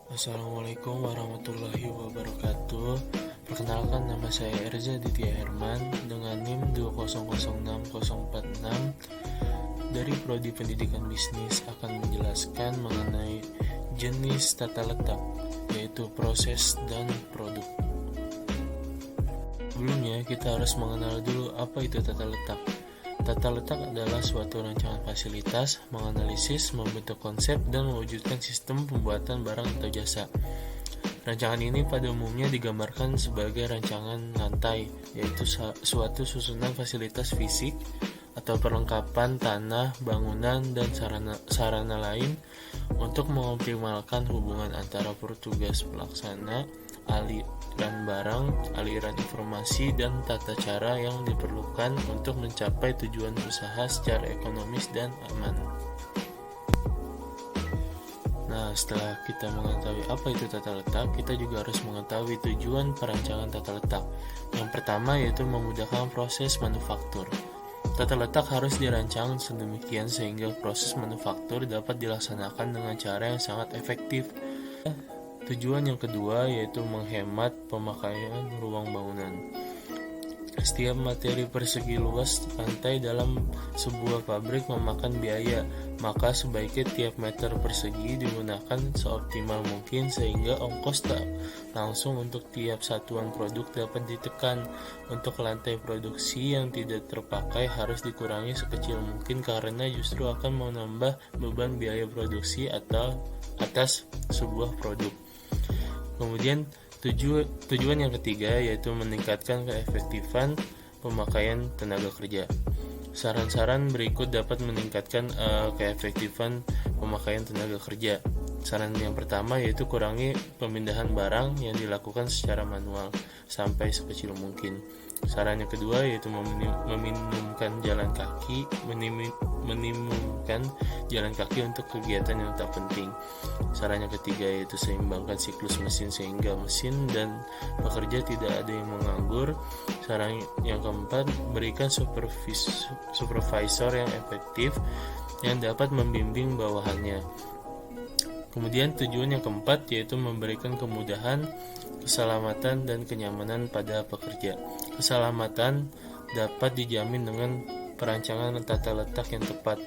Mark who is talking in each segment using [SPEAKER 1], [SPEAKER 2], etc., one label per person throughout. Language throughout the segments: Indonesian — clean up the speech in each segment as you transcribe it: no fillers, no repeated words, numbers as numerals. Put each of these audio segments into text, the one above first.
[SPEAKER 1] Assalamualaikum warahmatullahi wabarakatuh. Perkenalkan, nama saya Erza Ditya Herman dengan NIM 2006046 dari Prodi Pendidikan Bisnis akan menjelaskan mengenai jenis tata letak, yaitu proses dan produk. Sebelumnya kita harus mengenal dulu apa itu tata letak. Tata letak adalah suatu rancangan fasilitas, menganalisis, membentuk konsep, dan mewujudkan sistem pembuatan barang atau jasa. Rancangan ini pada umumnya digambarkan sebagai rancangan lantai, yaitu suatu susunan fasilitas fisik atau perlengkapan tanah, bangunan, dan sarana lain untuk mengoptimalkan hubungan antara petugas pelaksana, aliran barang, aliran informasi, dan tata cara yang diperlukan untuk mencapai tujuan usaha secara ekonomis dan aman. Nah, setelah kita mengetahui apa itu tata letak, kita juga harus mengetahui tujuan perancangan tata letak. Yang pertama yaitu memudahkan proses manufaktur. Tata letak harus dirancang sedemikian sehingga proses manufaktur dapat dilaksanakan dengan cara yang sangat efektif. Tujuan yang kedua yaitu menghemat pemakaian ruang bangunan. Setiap materi persegi luas lantai dalam sebuah pabrik memakan biaya, maka sebaiknya tiap meter persegi digunakan seoptimal mungkin sehingga ongkos tak langsung untuk tiap satuan produk dapat ditekan. Untuk lantai produksi yang tidak terpakai harus dikurangi sekecil mungkin karena justru akan menambah beban biaya produksi atau atas sebuah produk. Kemudian tujuan yang ketiga yaitu meningkatkan keefektifan pemakaian tenaga kerja. Saran-saran berikut dapat meningkatkan keefektifan pemakaian tenaga kerja. Saran yang pertama yaitu kurangi pemindahan barang yang dilakukan secara manual sampai sekecil mungkin. Saran yang kedua yaitu meminimumkan jalan kaki untuk kegiatan yang tak penting. Saran yang ketiga yaitu seimbangkan siklus mesin sehingga mesin dan pekerja tidak ada yang menganggur. Saran yang keempat, berikan supervisor yang efektif yang dapat membimbing bawahannya. Kemudian tujuan yang keempat yaitu memberikan kemudahan, keselamatan, dan kenyamanan pada pekerja. Keselamatan dapat dijamin dengan perancangan tata letak yang tepat.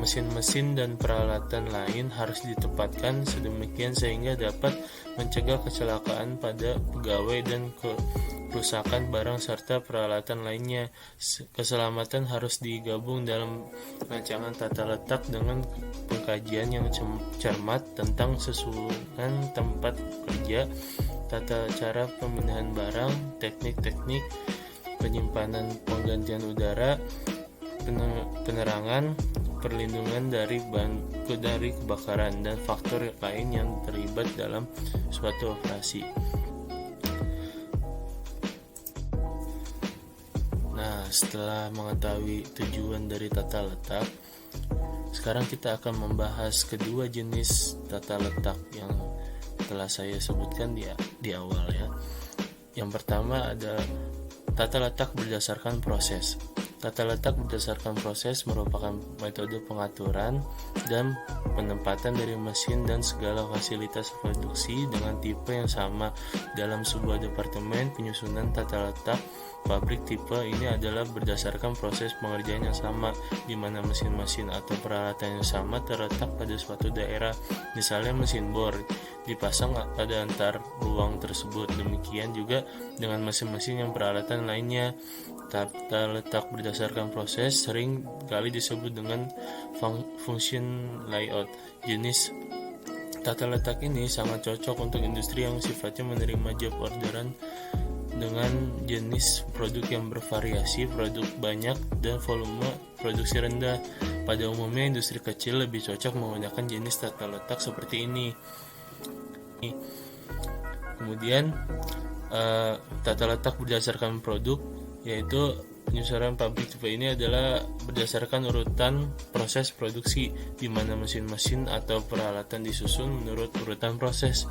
[SPEAKER 1] Mesin-mesin dan peralatan lain harus ditempatkan sedemikian sehingga dapat mencegah kecelakaan pada pegawai dan kerusakan barang serta peralatan lainnya. Keselamatan harus digabung dalam rancangan tata letak dengan pengkajian yang cermat tentang sesuaian tempat kerja, tata cara pemindahan barang, teknik-teknik penyimpanan, penggantian udara, penerangan, perlindungan dari kebakaran, dan faktor lain yang terlibat dalam suatu operasi. Nah, setelah mengetahui tujuan dari tata letak, sekarang kita akan membahas kedua jenis tata letak yang telah saya sebutkan di awal ya. Yang pertama ada tata letak berdasarkan proses. Tata letak berdasarkan proses merupakan metode pengaturan dan penempatan dari mesin dan segala fasilitas produksi dengan tipe yang sama dalam sebuah departemen penyusunan tata letak. Pabrik tipe ini adalah berdasarkan proses pengerjaan yang sama, di mana mesin-mesin atau peralatan yang sama terletak pada suatu daerah. Misalnya mesin bor dipasang pada antar ruang tersebut. Demikian juga dengan mesin-mesin yang peralatan lainnya. Tata letak berdasarkan proses sering kali disebut dengan function layout. Jenis tata letak ini sangat cocok untuk industri yang sifatnya menerima job orderan dengan jenis produk yang bervariasi, produk banyak, dan volume produksi rendah. Pada umumnya industri kecil lebih cocok menggunakan jenis tata letak seperti ini. Kemudian tata letak berdasarkan produk, yaitu penyusunan pabrik tipe ini adalah berdasarkan urutan proses produksi, di mana mesin-mesin atau peralatan disusun menurut urutan proses.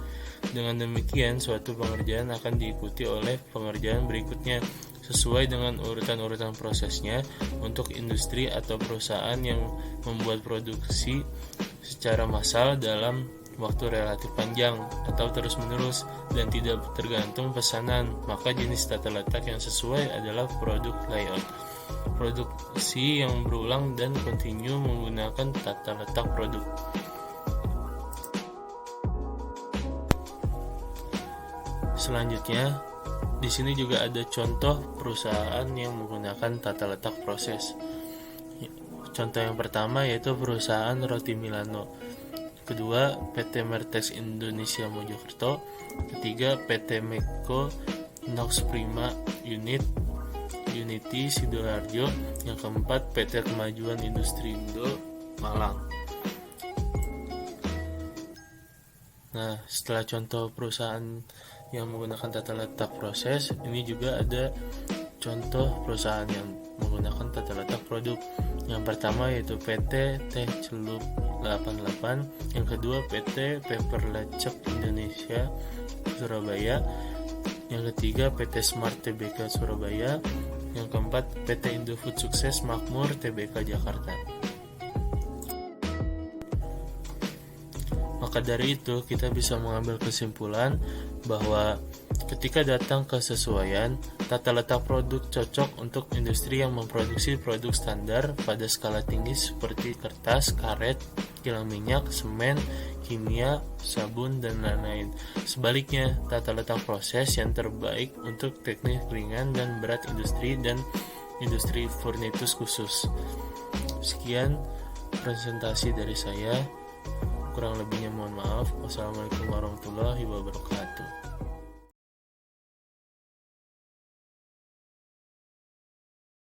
[SPEAKER 1] Dengan demikian, suatu pengerjaan akan diikuti oleh pengerjaan berikutnya sesuai dengan urutan-urutan prosesnya. Untuk industri atau perusahaan yang membuat produksi secara massal dalam waktu relatif panjang atau terus-menerus dan tidak tergantung pesanan, maka jenis tata letak yang sesuai adalah produk layout. Produksi yang berulang dan kontinu menggunakan tata letak produk. Selanjutnya, di sini juga ada contoh perusahaan yang menggunakan tata letak proses. Contoh yang pertama yaitu perusahaan Roti Milano. Kedua, PT Mertex Indonesia Mojokerto. Ketiga, PT Meko Nox Prima Unity Sidoarjo. Yang keempat, PT Kemajuan Industri Indo Malang. Nah, setelah contoh perusahaan yang menggunakan tata letak proses, ini juga ada contoh perusahaan yang menggunakan tata letak produk. Yang pertama yaitu PT Teh Celup 88, yang kedua PT Paper Lecek Indonesia Surabaya, yang ketiga PT Smart Tbk Surabaya, yang keempat PT Indofood Sukses Makmur Tbk Jakarta. Maka dari itu kita bisa mengambil kesimpulan bahwa ketika datang kesesuaian, tata letak produk cocok untuk industri yang memproduksi produk standar pada skala tinggi seperti kertas, karet, kilang minyak, semen, kimia, sabun, dan lain-lain. Sebaliknya, tata letak proses yang terbaik untuk teknik ringan dan berat industri dan industri furnitus khusus. Sekian presentasi dari saya. Kurang lebihnya mohon maaf. Wassalamualaikum warahmatullahi wabarakatuh.